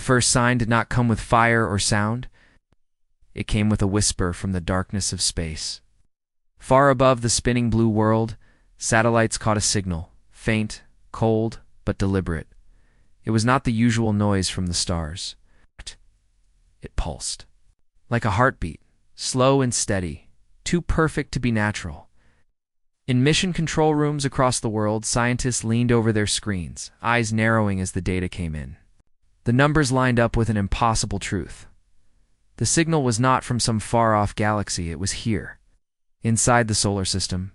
first sign did not come with fire or sound. It came with a whisper from the darkness of space. Far above the spinning blue world, satellites caught a signal, faint, cold, but deliberate. It was not the usual noise from the stars. It pulsed. Like a heartbeat, slow and steady, too perfect to be natural. In mission control rooms across the world, scientists leaned over their screens, eyes narrowing as the data came in. The numbers lined up with an impossible truth. The signal was not from some far-off galaxy, it was here. Inside the solar system,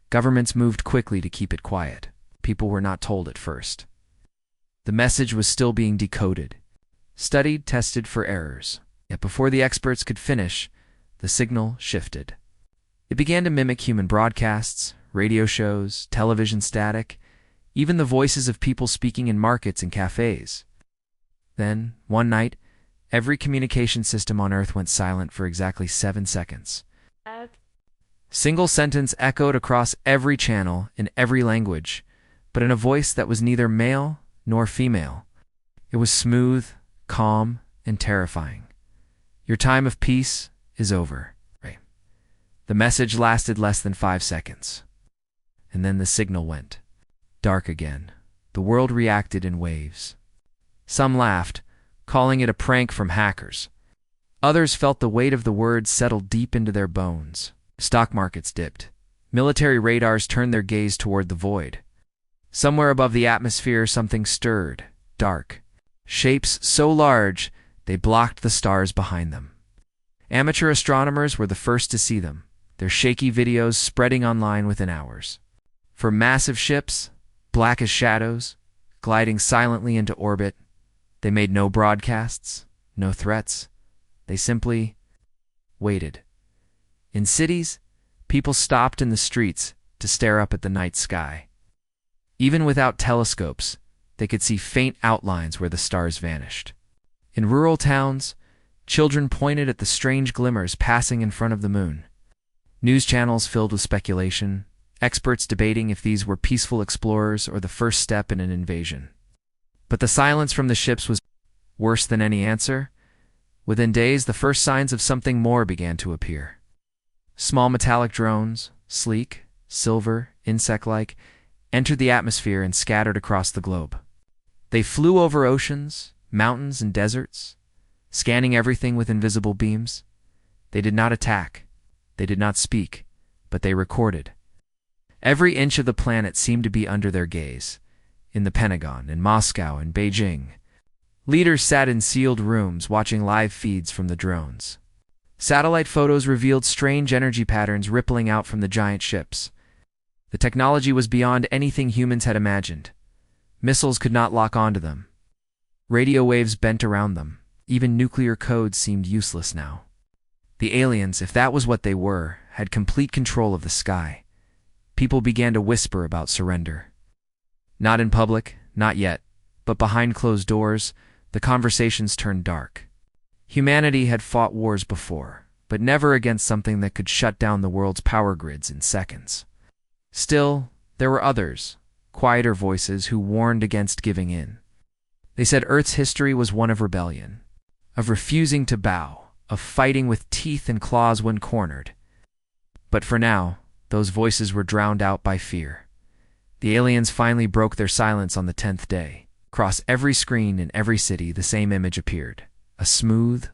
governments moved quickly to keep it quiet. People were not told at first. The message was still being decoded, studied, tested for errors. Yet before the experts could finish, the signal shifted. It began to mimic human broadcasts, radio shows, television static, even the voices of people speaking in markets and cafes. Then, one night, every communication system on Earth went silent for exactly 7 seconds. Single sentence echoed across every channel in every language, but in a voice that was neither male nor female. It was smooth, calm, and terrifying. Your time of peace is over. The message lasted less than 5 seconds. And then the signal went dark again. The world reacted in waves. Some laughed, calling it a prank from hackers. Others felt the weight of the words settle deep into their bones. Stock markets dipped. Military radars turned their gaze toward the void. Somewhere above the atmosphere, something stirred, dark. Shapes so large, they blocked the stars behind them. Amateur astronomers were the first to see them, their shaky videos spreading online within hours. For massive ships, black as shadows, gliding silently into orbit, they made no broadcasts, no threats. They simply waited. In cities, people stopped in the streets to stare up at the night sky. Even without telescopes, they could see faint outlines where the stars vanished. In rural towns, children pointed at the strange glimmers passing in front of the moon. News channels filled with speculation, experts debating if these were peaceful explorers or the first step in an invasion. But the silence from the ships was worse than any answer. Within days, the first signs of something more began to appear. Small metallic drones, sleek, silver, insect-like, entered the atmosphere and scattered across the globe. They flew over oceans, mountains, and deserts, scanning everything with invisible beams. They did not attack. They did not speak, but they recorded. Every inch of the planet seemed to be under their gaze. In the Pentagon, in Moscow, and Beijing, leaders sat in sealed rooms watching live feeds from the drones. Satellite photos revealed strange energy patterns rippling out from the giant ships. The technology was beyond anything humans had imagined. Missiles could not lock onto them. Radio waves bent around them. Even nuclear codes seemed useless now. The aliens, if that was what they were, had complete control of the sky. People began to whisper about surrender. Not in public, not yet, but behind closed doors, the conversations turned dark. Humanity had fought wars before, but never against something that could shut down the world's power grids in seconds. Still, there were others, quieter voices who warned against giving in. They said Earth's history was one of rebellion, of refusing to bow, of fighting with teeth and claws when cornered. But for now, those voices were drowned out by fear. The aliens finally broke their silence on the 10th day. Across every screen in every city, the same image appeared. A smooth,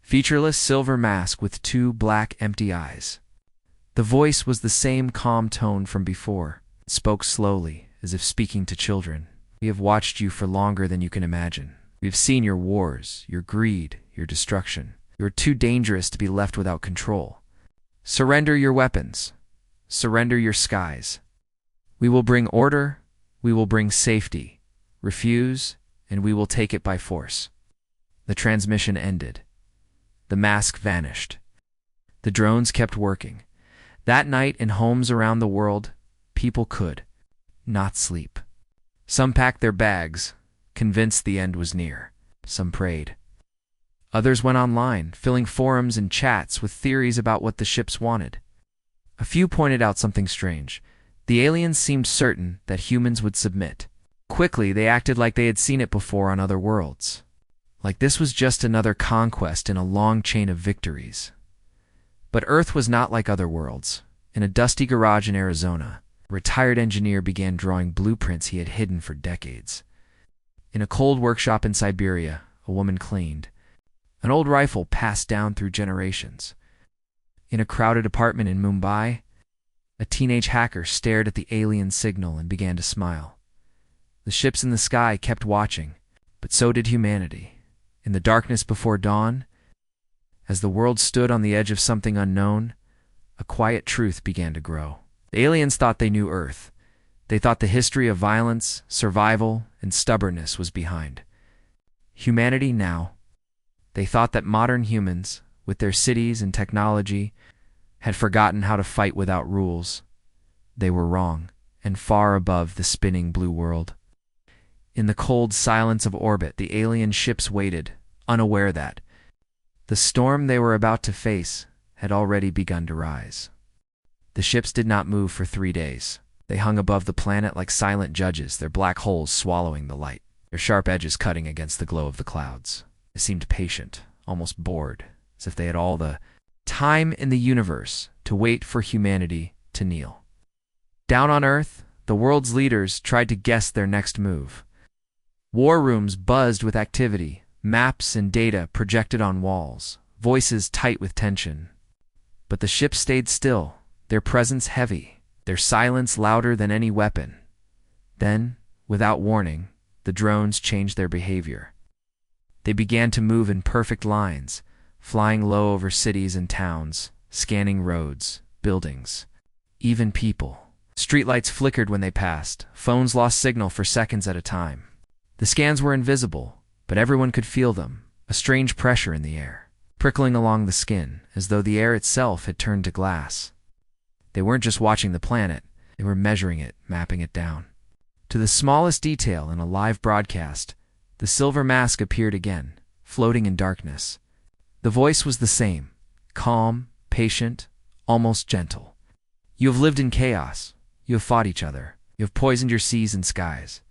featureless silver mask with 2 black, empty eyes. The voice was the same calm tone from before. It spoke slowly, as if speaking to children. We have watched you for longer than you can imagine. We have seen your wars, your greed, your destruction. You are too dangerous to be left without control. Surrender your weapons. Surrender your skies. We will bring order. We will bring safety. Refuse, and we will take it by force. The transmission ended. The mask vanished. The drones kept working. That night, in homes around the world, people could not sleep. Some packed their bags, convinced the end was near. Some prayed. Others went online, filling forums and chats with theories about what the ships wanted. A few pointed out something strange. The aliens seemed certain that humans would submit. Quickly, they acted like they had seen it before on other worlds. like this was just another conquest in a long chain of victories. But Earth was not like other worlds. In a dusty garage in Arizona, a retired engineer began drawing blueprints he had hidden for decades. In a cold workshop in Siberia, a woman cleaned, an old rifle passed down through generations. In a crowded apartment in Mumbai, a teenage hacker stared at the alien signal and began to smile. The ships in the sky kept watching, but so did humanity. In the darkness before dawn, as the world stood on the edge of something unknown, a quiet truth began to grow. The aliens thought they knew Earth. They thought the history of violence, survival, and stubbornness was behind. Humanity now. They thought that modern humans, with their cities and technology, had forgotten how to fight without rules. They were wrong, and far above the spinning blue world. In the cold silence of orbit, the alien ships waited, unaware that the storm they were about to face had already begun to rise. The ships did not move for 3 days. They hung above the planet like silent judges, their black holes swallowing the light, their sharp edges cutting against the glow of the clouds. They seemed patient, almost bored, as if they had all the time in the universe to wait for humanity to kneel. Down on Earth, the world's leaders tried to guess their next move. War rooms buzzed with activity, maps and data projected on walls, voices tight with tension. But the ships stayed still, their presence heavy, their silence louder than any weapon. Then, without warning, the drones changed their behavior. They began to move in perfect lines, flying low over cities and towns, scanning roads, buildings, even people. Streetlights flickered when they passed, phones lost signal for seconds at a time. The scans were invisible, but everyone could feel them, a strange pressure in the air, prickling along the skin, as though the air itself had turned to glass. They weren't just watching the planet, they were measuring it, mapping it down. To the smallest detail in a live broadcast, the silver mask appeared again, floating in darkness. The voice was the same, calm, patient, almost gentle. You have lived in chaos. You have fought each other. You have poisoned your seas and skies.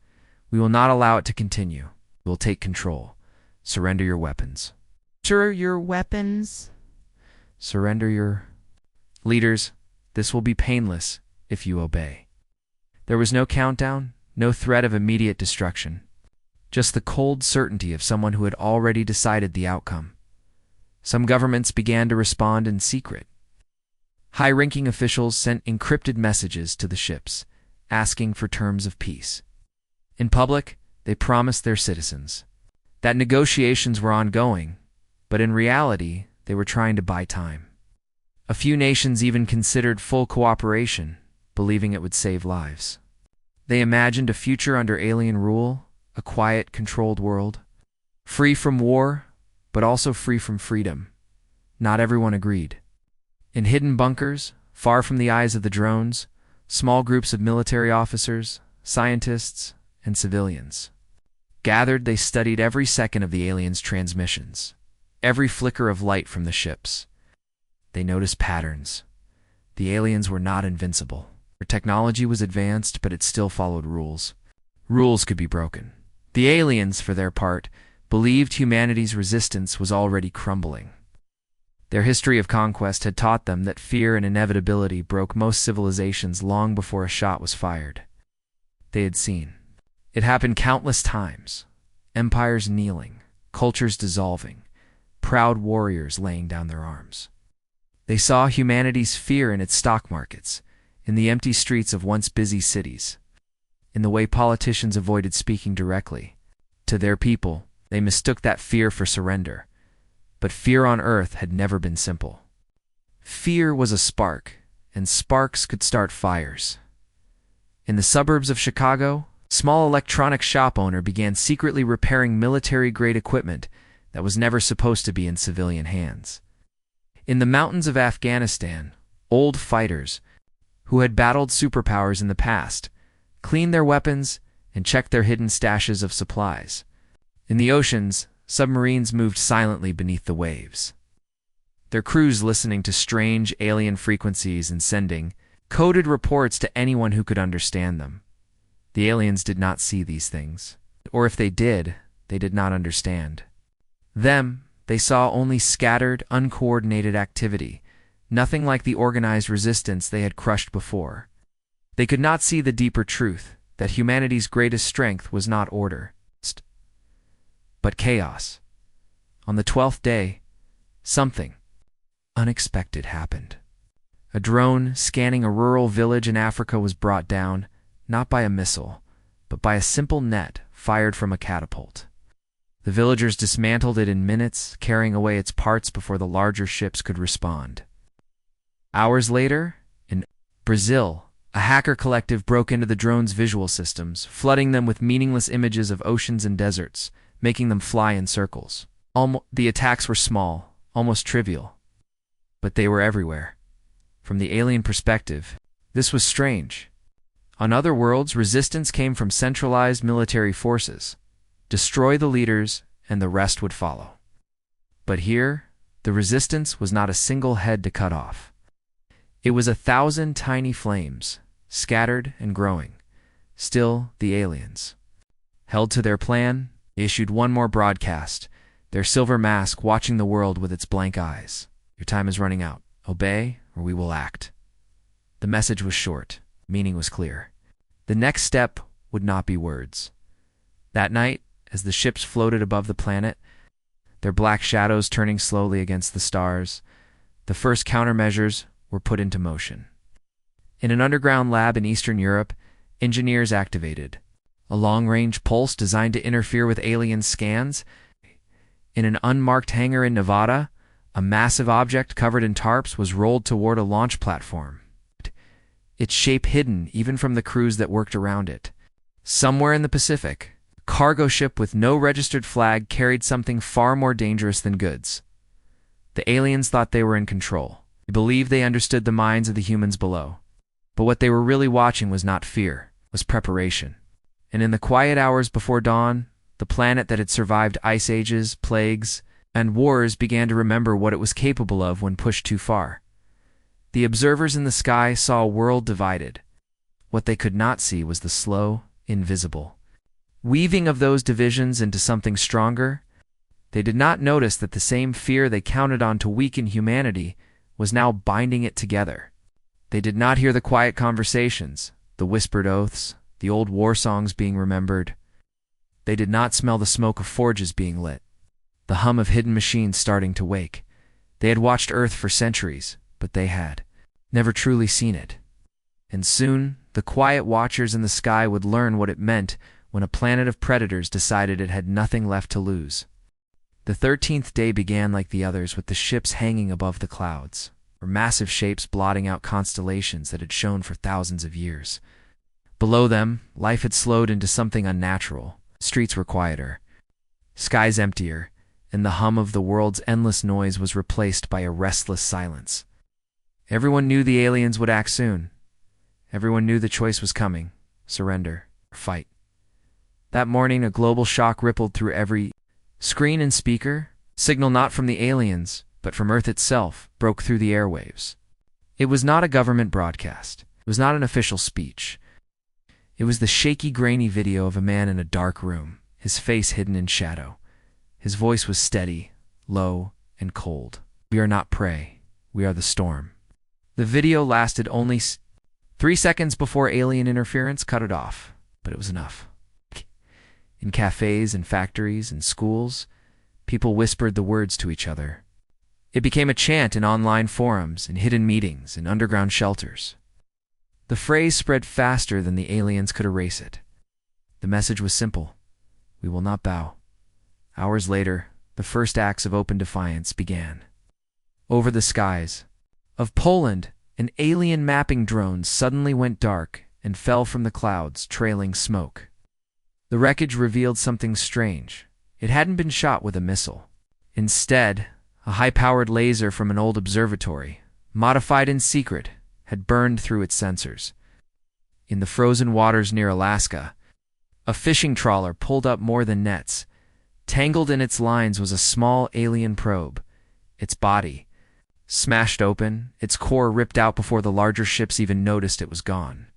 We will not allow it to continue. We will take control. Surrender your weapons. Surrender your weapons? Surrender your... Leaders, this will be painless if you obey. There was no countdown, no threat of immediate destruction. Just the cold certainty of someone who had already decided the outcome. Some governments began to respond in secret. High-ranking officials sent encrypted messages to the ships, asking for terms of peace. In public, they promised their citizens that negotiations were ongoing, but in reality, they were trying to buy time. A few nations even considered full cooperation, believing it would save lives. They imagined a future under alien rule, a quiet, controlled world, free from war, but also free from freedom. Not everyone agreed. In hidden bunkers, far from the eyes of the drones, small groups of military officers, scientists, and civilians gathered. They studied every second of the aliens' transmissions, every flicker of light from the ships. They noticed patterns. The aliens were not invincible. Their technology was advanced, but it still followed rules. Rules could be broken. The aliens, for their part, believed humanity's resistance was already crumbling. Their history of conquest had taught them that fear and inevitability broke most civilizations long before a shot was fired. They had seen it happen countless times. Empires kneeling, cultures dissolving, proud warriors laying down their arms. They saw humanity's fear in its stock markets, in the empty streets of once busy cities, in the way politicians avoided speaking directly to their people. They mistook that fear for surrender. But fear on Earth had never been simple. Fear was a spark, and sparks could start fires. In the suburbs of Chicago, a small electronics shop owner began secretly repairing military-grade equipment that was never supposed to be in civilian hands. In the mountains of Afghanistan, old fighters, who had battled superpowers in the past, cleaned their weapons and checked their hidden stashes of supplies. In the oceans, submarines moved silently beneath the waves, their crews listening to strange alien frequencies and sending coded reports to anyone who could understand them. The aliens did not see these things, or if they did not understand. They saw only scattered, uncoordinated activity, nothing like the organized resistance they had crushed before. They could not see the deeper truth, that humanity's greatest strength was not order, but chaos. On the 12th day, something unexpected happened. A drone scanning a rural village in Africa was brought down, not by a missile, but by a simple net fired from a catapult. The villagers dismantled it in minutes, carrying away its parts before the larger ships could respond. Hours later, in Brazil, a hacker collective broke into the drone's visual systems, flooding them with meaningless images of oceans and deserts, making them fly in circles. The attacks were small, almost trivial, but they were everywhere. From the alien perspective, this was strange. On other worlds, resistance came from centralized military forces. Destroy the leaders, and the rest would follow. But here, the resistance was not a single head to cut off. It was 1,000 tiny flames, scattered and growing. Still, the aliens, held to their plan, issued one more broadcast, their silver mask watching the world with its blank eyes. Your time is running out. Obey, or we will act. The message was short. Meaning was clear. The next step would not be words. That night, as the ships floated above the planet, their black shadows turning slowly against the stars, the first countermeasures were put into motion. In an underground lab in Eastern Europe, engineers activated a long-range pulse designed to interfere with alien scans. In an unmarked hangar in Nevada, a massive object covered in tarps was rolled toward a launch platform, its shape hidden even from the crews that worked around it. Somewhere in the Pacific, a cargo ship with no registered flag carried something far more dangerous than goods. The aliens thought they were in control. They believed they understood the minds of the humans below. But what they were really watching was not fear, it was preparation. And in the quiet hours before dawn, the planet that had survived ice ages, plagues, and wars began to remember what it was capable of when pushed too far. The observers in the sky saw a world divided. What they could not see was the slow, invisible weaving of those divisions into something stronger. They did not notice that the same fear they counted on to weaken humanity was now binding it together. They did not hear the quiet conversations, the whispered oaths, the old war songs being remembered. They did not smell the smoke of forges being lit, the hum of hidden machines starting to wake. They had watched Earth for centuries, but they had never truly seen it. And soon, the quiet watchers in the sky would learn what it meant when a planet of predators decided it had nothing left to lose. The 13th day began like the others, with the ships hanging above the clouds, or massive shapes blotting out constellations that had shone for thousands of years. Below them, life had slowed into something unnatural. Streets were quieter, skies emptier, and the hum of the world's endless noise was replaced by a restless silence. Everyone knew the aliens would act soon. Everyone knew the choice was coming: surrender or fight. That morning, a global shock rippled through every screen and speaker. Signal not from the aliens, but from Earth itself, broke through the airwaves. It was not a government broadcast. It was not an official speech. It was the shaky, grainy video of a man in a dark room, his face hidden in shadow. His voice was steady, low, and cold. We are not prey. We are the storm. The video lasted only 3 seconds before alien interference cut it off, but it was enough. In cafes and factories and schools, people whispered the words to each other. It became a chant in online forums, in hidden meetings, in underground shelters. The phrase spread faster than the aliens could erase it. The message was simple: we will not bow. Hours later, the first acts of open defiance began. Over the skies of Poland, an alien mapping drone suddenly went dark and fell from the clouds, trailing smoke. The wreckage revealed something strange. It hadn't been shot with a missile. Instead, a high-powered laser from an old observatory, modified in secret, had burned through its sensors. In the frozen waters near Alaska, a fishing trawler pulled up more than nets. Tangled in its lines was a small alien probe, its body smashed open, its core ripped out before the larger ships even noticed it was gone.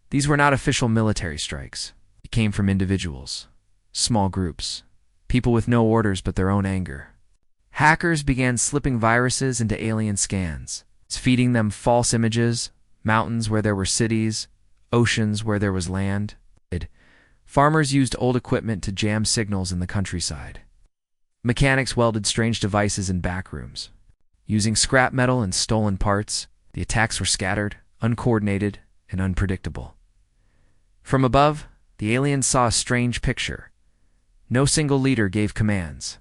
These were not official military strikes. It came from individuals, small groups, people with no orders but their own anger. Hackers began slipping viruses into alien scans, feeding them false images, mountains where there were cities, oceans where there was land. Farmers used old equipment to jam signals in the countryside. Mechanics welded strange devices in back rooms. Using scrap metal and stolen parts, the attacks were scattered, uncoordinated, and unpredictable. From above, the aliens saw a strange picture. No single leader gave commands.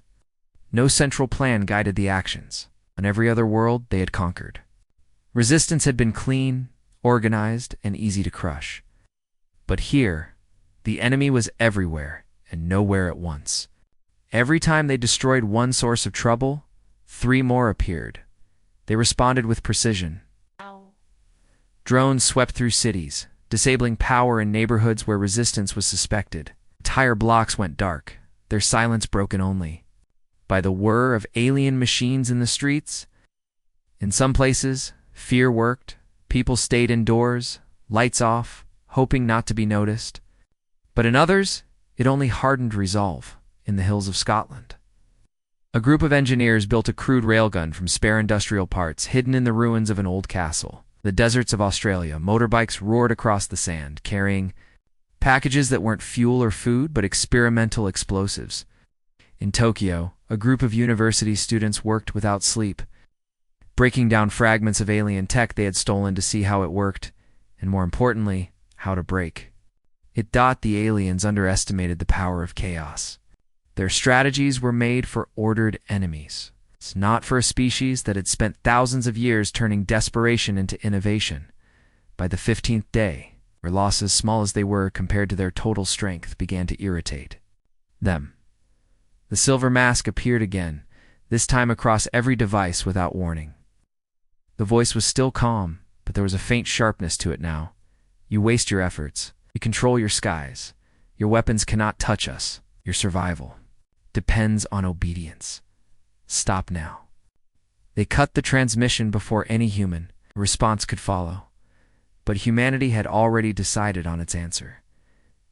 No central plan guided the actions. On every other world, they had conquered. Resistance had been clean, organized, and easy to crush. But here, the enemy was everywhere and nowhere at once. Every time they destroyed one source of trouble, 3 more appeared. They responded with precision. Drones swept through cities, disabling power in neighborhoods where resistance was suspected. Entire blocks went dark, their silence broken only by the whir of alien machines in the streets. In some places, fear worked. People stayed indoors, lights off, hoping not to be noticed. But in others, it only hardened resolve. In the hills of Scotland, a group of engineers built a crude railgun from spare industrial parts hidden in the ruins of an old castle. The deserts of Australia, motorbikes roared across the sand, carrying packages that weren't fuel or food, but experimental explosives. In Tokyo, a group of university students worked without sleep, breaking down fragments of alien tech they had stolen to see how it worked, and more importantly, how to break it. The aliens underestimated the power of chaos. Their strategies were made for ordered enemies. It's not for a species that had spent thousands of years turning desperation into innovation. By the 15th day, their losses, small as they were compared to their total strength, began to irritate them. The silver mask appeared again, this time across every device without warning. The voice was still calm, but there was a faint sharpness to it now. You waste your efforts. You control your skies. Your weapons cannot touch us. Your survival depends on obedience. Stop now. They cut the transmission before any human response could follow. But humanity had already decided on its answer.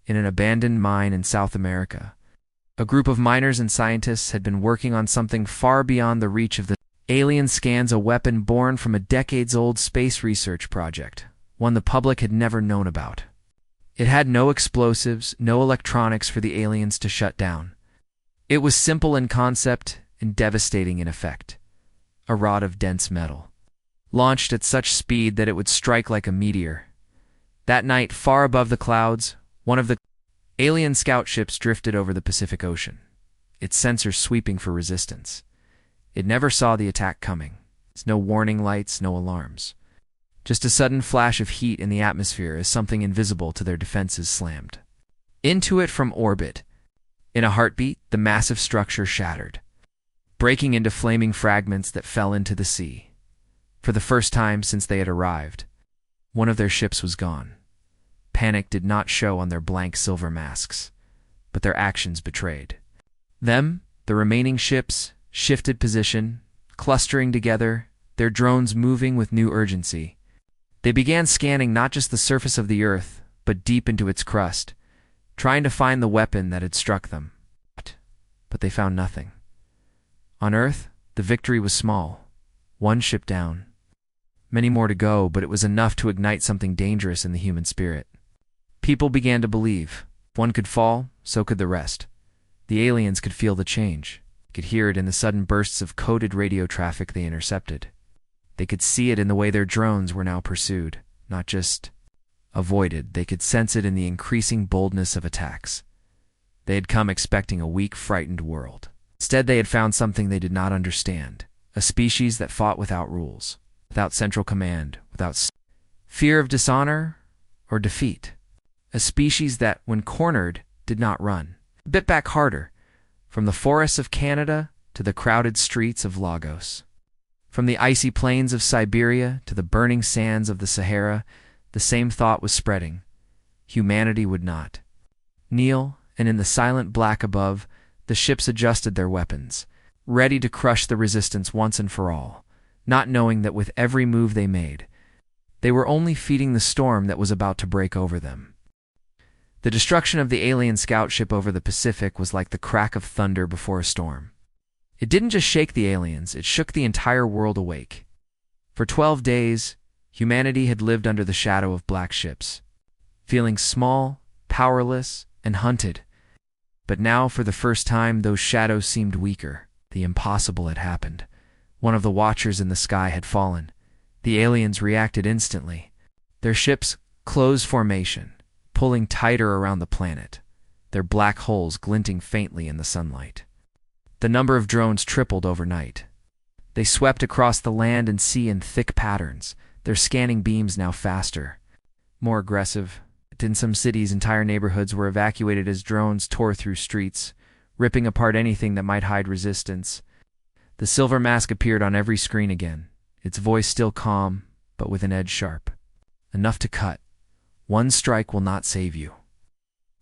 In an abandoned mine in South America, a group of miners and scientists had been working on something far beyond the reach of the alien scans, a weapon born from a decades-old space research project, one the public had never known about. It had no explosives, no electronics for the aliens to shut down. It was simple in concept and devastating in effect. A rod of dense metal, launched at such speed that it would strike like a meteor. That night, far above the clouds, one of the alien scout ships drifted over the Pacific Ocean, its sensors sweeping for resistance. It never saw the attack coming. No warning lights, no alarms. Just a sudden flash of heat in the atmosphere as something invisible to their defenses slammed into it from orbit. In a heartbeat, the massive structure shattered, breaking into flaming fragments that fell into the sea. For the first time since they had arrived, one of their ships was gone. Panic did not show on their blank silver masks, but their actions betrayed them. The remaining ships shifted position, clustering together, their drones moving with new urgency. They began scanning not just the surface of the Earth, but deep into its crust, trying to find the weapon that had struck them. But they found nothing. On Earth, the victory was small. One ship down. Many more to go, but it was enough to ignite something dangerous in the human spirit. People began to believe. If one could fall, so could the rest. The aliens could feel the change. They could hear it in the sudden bursts of coded radio traffic they intercepted. They could see it in the way their drones were now pursued, not just avoided. They could sense it in the increasing boldness of attacks. They had come expecting a weak, frightened world. Instead, they had found something they did not understand, a species that fought without rules, without central command, without fear of dishonor or defeat. A species that, when cornered, did not run. Bit back harder, from the forests of Canada to the crowded streets of Lagos. From the icy plains of Siberia to the burning sands of the Sahara, the same thought was spreading. Humanity would not kneel, and in the silent black above, the ships adjusted their weapons, ready to crush the resistance once and for all, not knowing that with every move they made, they were only feeding the storm that was about to break over them. The destruction of the alien scout ship over the Pacific was like the crack of thunder before a storm. It didn't just shake the aliens, it shook the entire world awake. For 12 days, humanity had lived under the shadow of black ships, feeling small, powerless, and hunted. But now, for the first time, those shadows seemed weaker. The impossible had happened. One of the watchers in the sky had fallen. The aliens reacted instantly. Their ships closed formation, pulling tighter around the planet, their black holes glinting faintly in the sunlight. The number of drones tripled overnight. They swept across the land and sea in thick patterns, their scanning beams now faster, more aggressive. In some cities, entire neighborhoods were evacuated as drones tore through streets, ripping apart anything that might hide resistance. The silver mask appeared on every screen again, its voice still calm, but with an edge sharp. Enough to cut. One strike will not save you.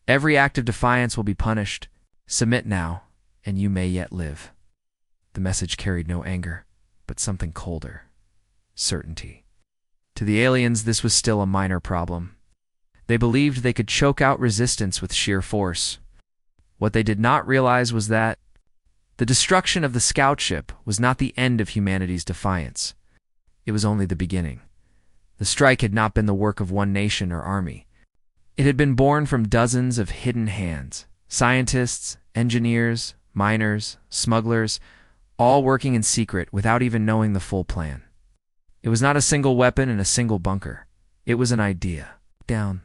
Every act of defiance will be punished. Submit now, and you may yet live. The message carried no anger, but something colder. Certainty. To the aliens, this was still a minor problem. They believed they could choke out resistance with sheer force. What they did not realize was that the destruction of the scout ship was not the end of humanity's defiance. It was only the beginning. The strike had not been the work of one nation or army. It had been born from dozens of hidden hands, scientists, engineers, miners, smugglers, all working in secret without even knowing the full plan. It was not a single weapon in a single bunker. It was an idea. Down.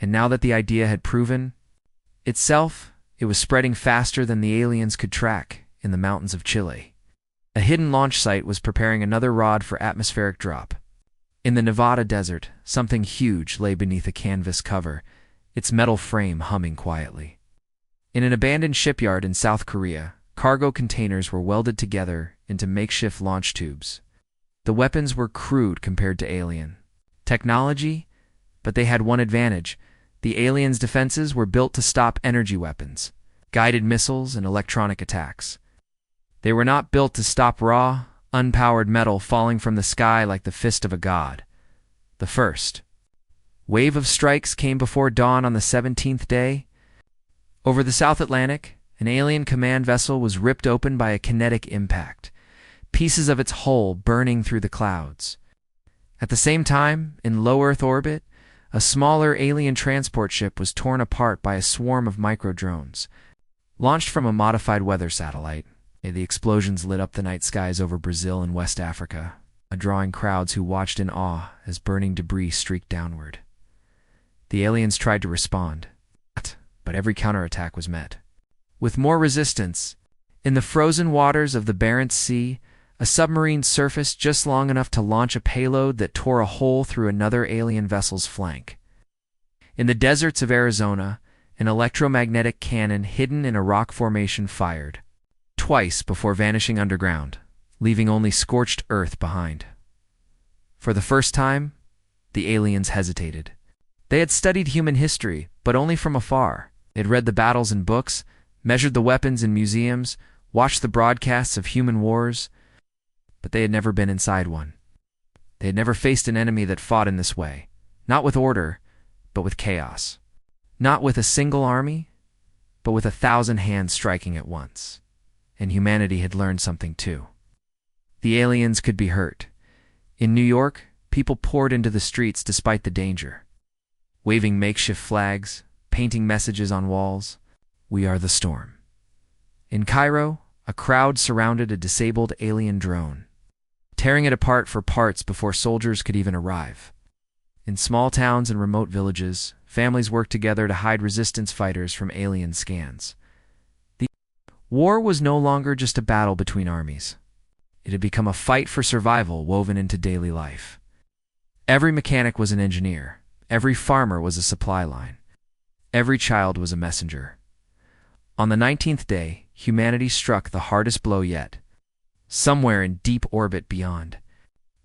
And now that the idea had proven itself, it was spreading faster than the aliens could track in the mountains of Chile. A hidden launch site was preparing another rod for atmospheric drop. In the Nevada desert, something huge lay beneath a canvas cover, its metal frame humming quietly. In an abandoned shipyard in South Korea, cargo containers were welded together into makeshift launch tubes. The weapons were crude compared to alien technology, but they had one advantage. The aliens' defenses were built to stop energy weapons, guided missiles, and electronic attacks. They were not built to stop raw, unpowered metal falling from the sky like the fist of a god. The first wave of strikes came before dawn on the 17th day. Over the South Atlantic, an alien command vessel was ripped open by a kinetic impact, pieces of its hull burning through the clouds. At the same time, in low Earth orbit, a smaller alien transport ship was torn apart by a swarm of micro-drones. Launched from a modified weather satellite, the explosions lit up the night skies over Brazil and West Africa, drawing crowds who watched in awe as burning debris streaked downward. The aliens tried to respond, but every counterattack was met with more resistance. In the frozen waters of the Barents Sea, a submarine surfaced just long enough to launch a payload that tore a hole through another alien vessel's flank. In the deserts of Arizona, an electromagnetic cannon hidden in a rock formation fired, twice before vanishing underground, leaving only scorched earth behind. For the first time, the aliens hesitated. They had studied human history, but only from afar. They had read the battles in books, measured the weapons in museums, watched the broadcasts of human wars, but they had never been inside one. They had never faced an enemy that fought in this way, not with order, but with chaos. Not with a single army, but with 1,000 hands striking at once. And humanity had learned something too. The aliens could be hurt. In New York, people poured into the streets despite the danger, waving makeshift flags, painting messages on walls. We are the storm. In Cairo, a crowd surrounded a disabled alien drone, tearing it apart for parts before soldiers could even arrive. In small towns and remote villages, families worked together to hide resistance fighters from alien scans. The war was no longer just a battle between armies. It had become a fight for survival woven into daily life. Every mechanic was an engineer. Every farmer was a supply line. Every child was a messenger. On the 19th day, humanity struck the hardest blow yet. Somewhere in deep orbit beyond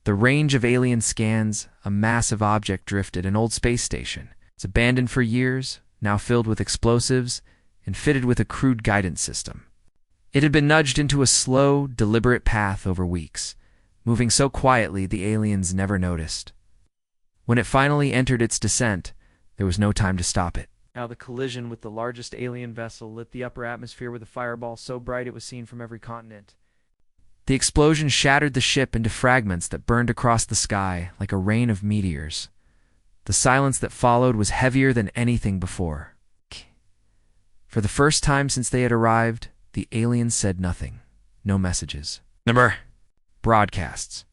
the range of alien scans, a massive object drifted, an old space station. It's abandoned for years, now filled with explosives and fitted with a crude guidance system. It had been nudged into a slow, deliberate path over weeks, moving so quietly the aliens never noticed. When it finally entered its descent, there was no time to stop it. Now the collision with the largest alien vessel lit the upper atmosphere with a fireball so bright it was seen from every continent. The explosion shattered the ship into fragments that burned across the sky like a rain of meteors. The silence that followed was heavier than anything before. For the first time since they had arrived, the aliens said nothing. No messages. Number broadcasts.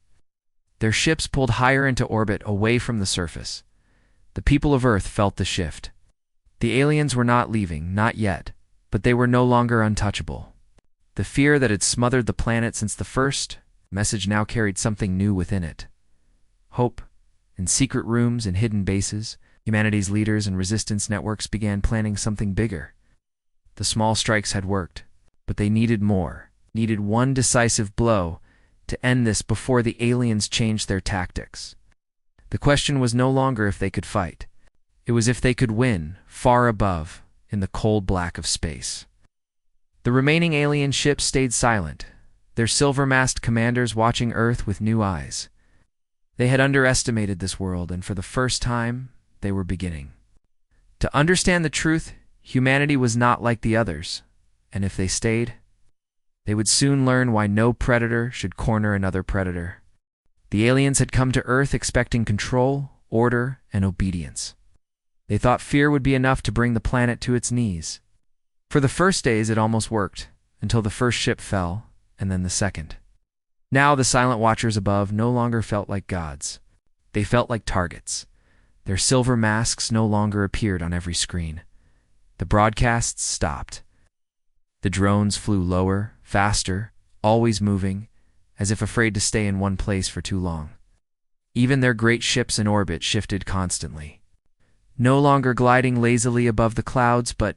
Their ships pulled higher into orbit away from the surface. The people of Earth felt the shift. The aliens were not leaving, not yet, but they were no longer untouchable. The fear that had smothered the planet since the first message now carried something new within it. Hope. In secret rooms and hidden bases, humanity's leaders and resistance networks began planning something bigger. The small strikes had worked, but they needed more, needed one decisive blow to end this before the aliens changed their tactics. The question was no longer if they could fight. It was if they could win, far above, in the cold black of space. The remaining alien ships stayed silent, their silver-masked commanders watching Earth with new eyes. They had underestimated this world, and for the first time, they were beginning to understand the truth. Humanity was not like the others, and if they stayed, they would soon learn why no predator should corner another predator. The aliens had come to Earth expecting control, order, and obedience. They thought fear would be enough to bring the planet to its knees. For the first days it almost worked, until the first ship fell, and then the second. Now the silent watchers above no longer felt like gods. They felt like targets. Their silver masks no longer appeared on every screen. The broadcasts stopped. The drones flew lower, faster, always moving, as if afraid to stay in one place for too long. Even their great ships in orbit shifted constantly. No longer gliding lazily above the clouds, but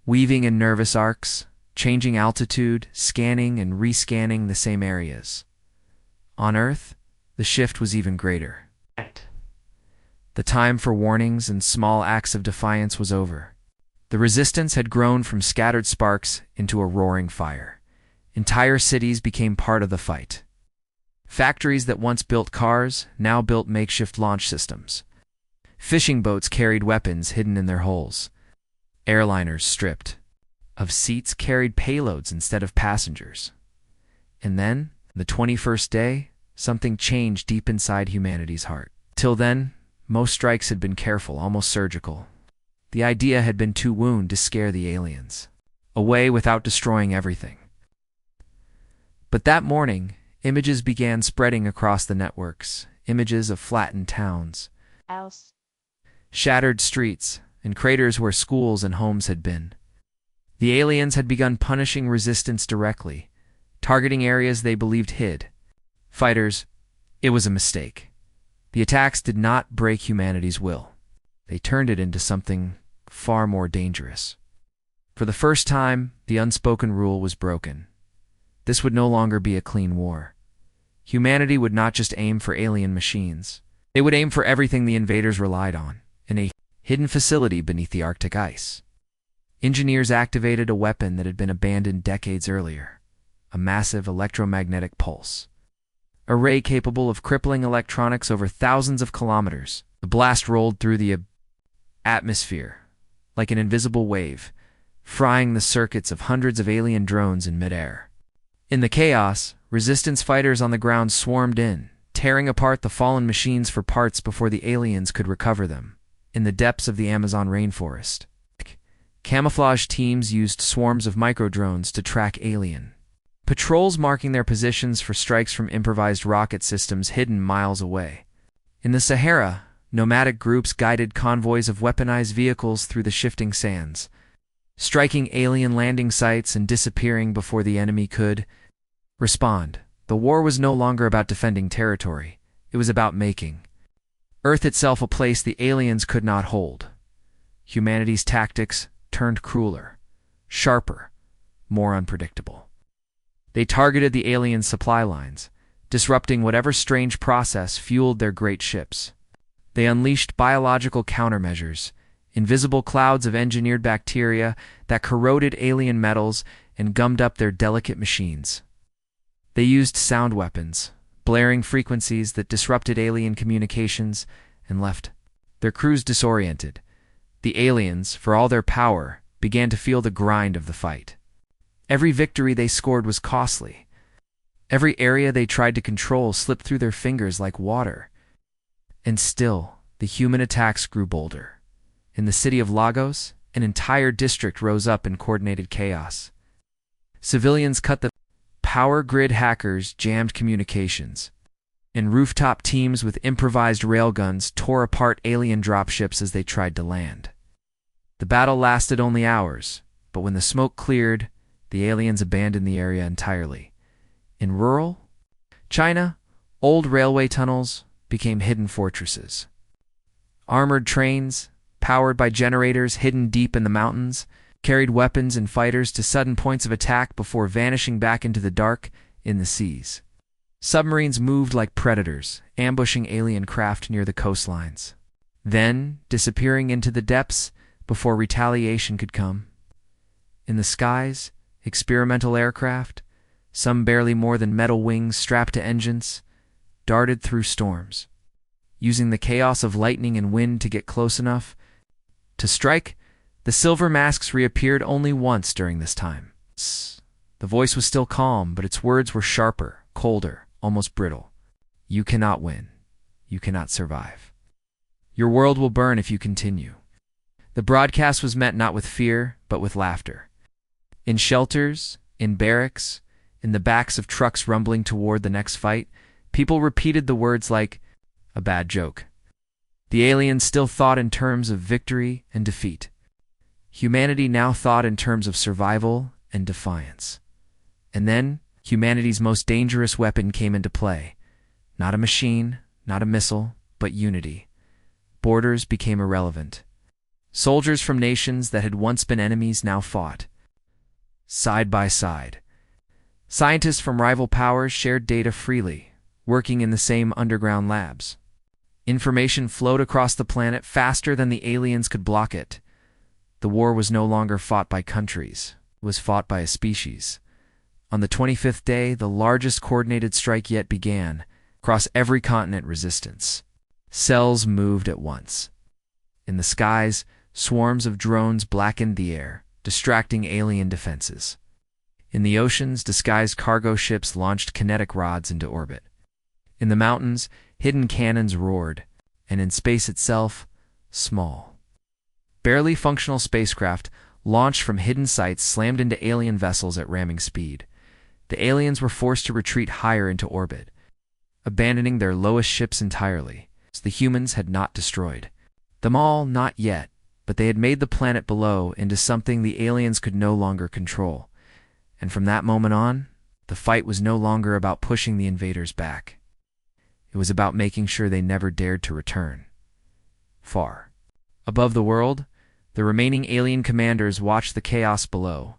weaving in nervous arcs, changing altitude, scanning and rescanning the same areas. On Earth, the shift was even greater. The time for warnings and small acts of defiance was over. The resistance had grown from scattered sparks into a roaring fire. Entire cities became part of the fight. Factories that once built cars now built makeshift launch systems. Fishing boats carried weapons hidden in their holes. Airliners, stripped of seats, carried payloads instead of passengers. And then, the 21st day, something changed deep inside humanity's heart. Till then, most strikes had been careful, almost surgical. The idea had been to wound to scare the aliens away without destroying everything. But that morning, images began spreading across the networks, images of flattened towns, shattered streets, and craters where schools and homes had been. The aliens had begun punishing resistance directly, targeting areas they believed hid. Fighters, it was a mistake. The attacks did not break humanity's will. They turned it into something far more dangerous. For the first time, the unspoken rule was broken. This would no longer be a clean war. Humanity would not just aim for alien machines. They would aim for everything the invaders relied on, in a hidden facility beneath the Arctic ice. Engineers activated a weapon that had been abandoned decades earlier, a massive electromagnetic pulse. A ray capable of crippling electronics over thousands of kilometers. The blast rolled through the atmosphere like an invisible wave, frying the circuits of hundreds of alien drones in midair. In the chaos, resistance fighters on the ground swarmed in, tearing apart the fallen machines for parts before the aliens could recover them. In the depths of the Amazon rainforest, camouflage teams used swarms of microdrones to track alien patrols, marking their positions for strikes from improvised rocket systems hidden miles away. In the Sahara, nomadic groups guided convoys of weaponized vehicles through the shifting sands, striking alien landing sites and disappearing before the enemy could respond. The war was no longer about defending territory. It was about making Earth itself a place the aliens could not hold. Humanity's tactics turned crueler, sharper, more unpredictable. They targeted the alien supply lines, disrupting whatever strange process fueled their great ships. They unleashed biological countermeasures, invisible clouds of engineered bacteria that corroded alien metals and gummed up their delicate machines. They used sound weapons, blaring frequencies that disrupted alien communications and left their crews disoriented. The aliens, for all their power, began to feel the grind of the fight. Every victory they scored was costly. Every area they tried to control slipped through their fingers like water. And still, the human attacks grew bolder. In the city of Lagos, an entire district rose up in coordinated chaos. Civilians cut the power grid, hackers jammed communications, and rooftop teams with improvised railguns tore apart alien dropships as they tried to land. The battle lasted only hours, but when the smoke cleared, the aliens abandoned the area entirely. In rural China, old railway tunnels became hidden fortresses. Armored trains, powered by generators hidden deep in the mountains, carried weapons and fighters to sudden points of attack before vanishing back into the dark in the seas. Submarines moved like predators, ambushing alien craft near the coastlines, then disappearing into the depths before retaliation could come. In the skies, experimental aircraft, some barely more than metal wings strapped to engines, darted through storms, using the chaos of lightning and wind to get close enough to strike. The silver masks reappeared only once during this time. The voice was still calm, but its words were sharper, colder, almost brittle. You cannot win. You cannot survive. Your world will burn if you continue. The broadcast was met not with fear, but with laughter. In shelters, in barracks, in the backs of trucks rumbling toward the next fight, people repeated the words like a bad joke. The aliens still thought in terms of victory and defeat. Humanity now thought in terms of survival and defiance. And then, humanity's most dangerous weapon came into play. Not a machine, not a missile, but unity. Borders became irrelevant. Soldiers from nations that had once been enemies now fought, side by side. Scientists from rival powers shared data freely, working in the same underground labs. Information flowed across the planet faster than the aliens could block it. The war was no longer fought by countries. It was fought by a species. On the 25th day, the largest coordinated strike yet began. Across every continent, resistance. Cells moved at once. In the skies, swarms of drones blackened the air, distracting alien defenses. In the oceans, disguised cargo ships launched kinetic rods into orbit. In the mountains, hidden cannons roared, and in space itself, small, barely functional spacecraft launched from hidden sites slammed into alien vessels at ramming speed. The aliens were forced to retreat higher into orbit, abandoning their lowest ships entirely. The humans had not destroyed them all, not yet, but they had made the planet below into something the aliens could no longer control. And from that moment on, the fight was no longer about pushing the invaders back. It was about making sure they never dared to return. Far above the world, the remaining alien commanders watched the chaos below,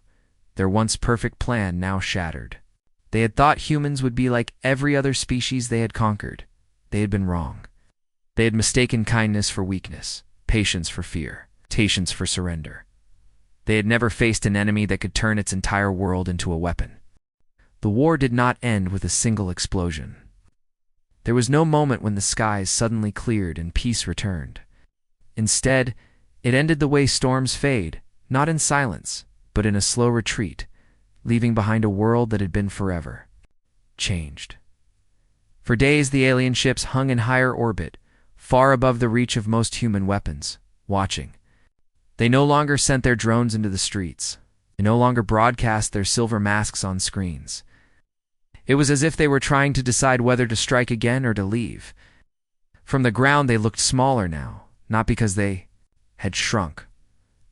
their once perfect plan now shattered. They had thought humans would be like every other species they had conquered. They had been wrong. They had mistaken kindness for weakness, patience for fear, patience for surrender. They had never faced an enemy that could turn its entire world into a weapon. The war did not end with a single explosion. There was no moment when the skies suddenly cleared and peace returned. Instead, it ended the way storms fade, not in silence, but in a slow retreat, leaving behind a world that had been forever changed. For days, the alien ships hung in higher orbit, far above the reach of most human weapons, watching. They no longer sent their drones into the streets. They no longer broadcast their silver masks on screens. It was as if they were trying to decide whether to strike again or to leave. From the ground, they looked smaller now, not because they had shrunk,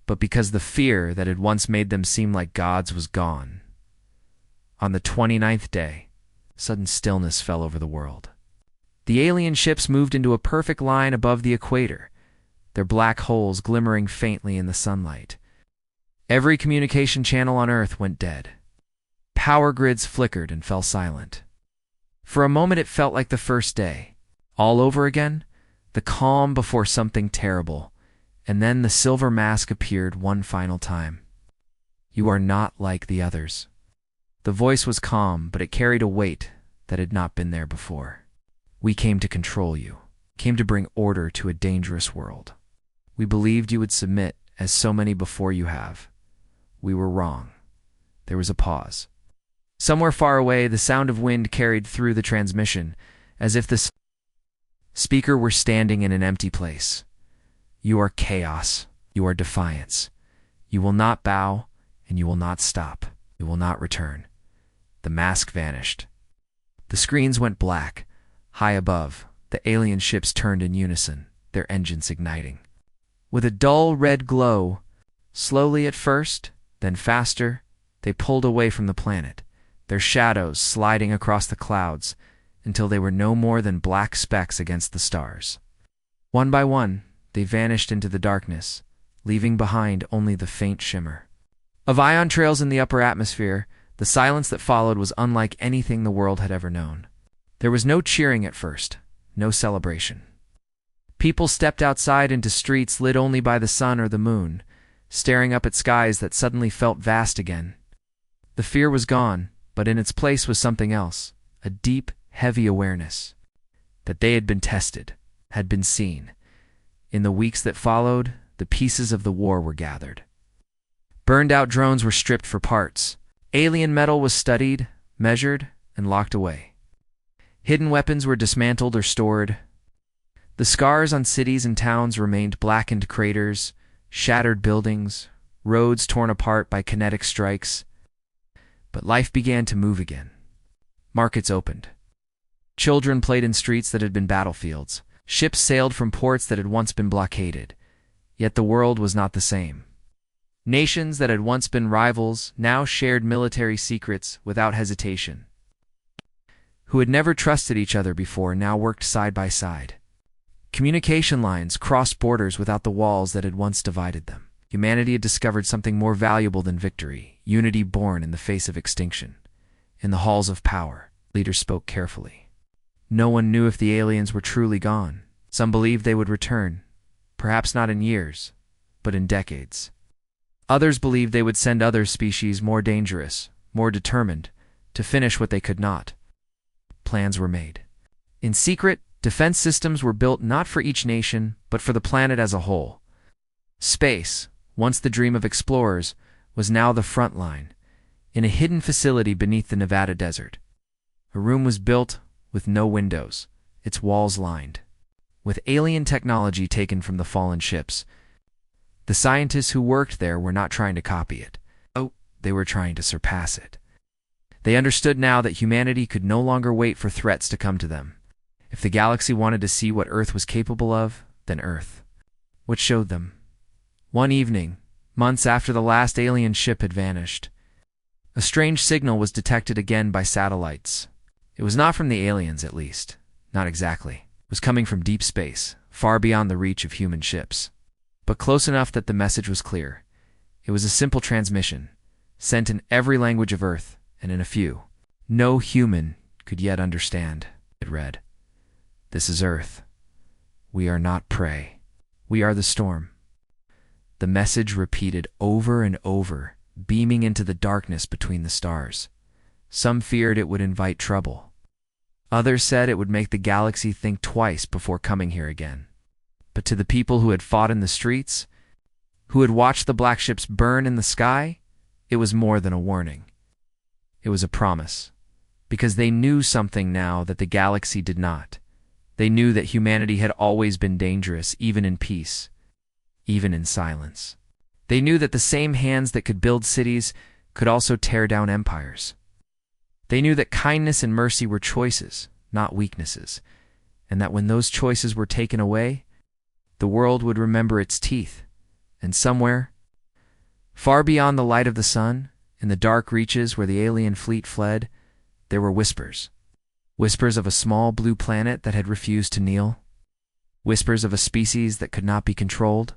but because the fear that had once made them seem like gods was gone. On the 29th day, sudden stillness fell over the world. The alien ships moved into a perfect line above the equator, their black holes glimmering faintly in the sunlight. Every communication channel on Earth went dead. Power grids flickered and fell silent. For a moment, it felt like the first day. All over again, the calm before something terrible, and then the silver mask appeared one final time. You are not like the others. The voice was calm, but it carried a weight that had not been there before. We came to control you, came to bring order to a dangerous world. We believed you would submit, as so many before you have. We were wrong. There was a pause. Somewhere far away, the sound of wind carried through the transmission, as if the speaker were standing in an empty place. You are chaos. You are defiance. You will not bow, and you will not stop. You will not return. The mask vanished. The screens went black. High above, the alien ships turned in unison, their engines igniting. With a dull red glow, slowly at first, then faster, they pulled away from the planet, their shadows sliding across the clouds until they were no more than black specks against the stars. One by one, they vanished into the darkness, leaving behind only the faint shimmer of ion trails in the upper atmosphere. The silence that followed was unlike anything the world had ever known. There was no cheering at first, no celebration. People stepped outside into streets lit only by the sun or the moon, staring up at skies that suddenly felt vast again. The fear was gone, but in its place was something else, a deep, heavy awareness that they had been tested, had been seen. In the weeks that followed, the pieces of the war were gathered. Burned-out drones were stripped for parts. Alien metal was studied, measured, and locked away. Hidden weapons were dismantled or stored. The scars on cities and towns remained blackened craters, shattered buildings, roads torn apart by kinetic strikes. But life began to move again. Markets opened. Children played in streets that had been battlefields. Ships sailed from ports that had once been blockaded. Yet the world was not the same. Nations that had once been rivals now shared military secrets without hesitation. Who had never trusted each other before now worked side by side. Communication lines crossed borders without the walls that had once divided them. Humanity had discovered something more valuable than victory, unity born in the face of extinction. In the halls of power, leaders spoke carefully. No one knew if the aliens were truly gone. Some believed they would return, perhaps not in years, but in decades. Others believed they would send other species more dangerous, more determined, to finish what they could not. Plans were made. In secret, defense systems were built not for each nation, but for the planet as a whole. Space, once the dream of explorers, was now the front line, in a hidden facility beneath the Nevada desert. A room was built with no windows, its walls lined with alien technology taken from the fallen ships. The scientists who worked there were not trying to copy it. Oh, they were trying to surpass it. They understood now that humanity could no longer wait for threats to come to them. If the galaxy wanted to see what Earth was capable of, then Earth would show them. One evening, months after the last alien ship had vanished, a strange signal was detected again by satellites. It was not from the aliens, at least. Not exactly. It was coming from deep space, far beyond the reach of human ships. But close enough that the message was clear. It was a simple transmission, sent in every language of Earth, and in a few no human could yet understand. It read, "This is Earth. We are not prey. We are the storm." The message repeated over and over, beaming into the darkness between the stars. Some feared it would invite trouble. Others said it would make the galaxy think twice before coming here again. But to the people who had fought in the streets, who had watched the black ships burn in the sky, it was more than a warning. It was a promise, because they knew something now that the galaxy did not. They knew that humanity had always been dangerous, even in peace, even in silence. They knew that the same hands that could build cities could also tear down empires. They knew that kindness and mercy were choices, not weaknesses, and that when those choices were taken away, the world would remember its teeth. And somewhere, far beyond the light of the sun, in the dark reaches where the alien fleet fled, there were whispers. Whispers of a small blue planet that had refused to kneel. Whispers of a species that could not be controlled.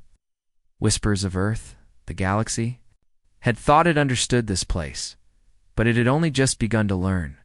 Whispers of Earth, the galaxy, had thought it understood this place, but it had only just begun to learn.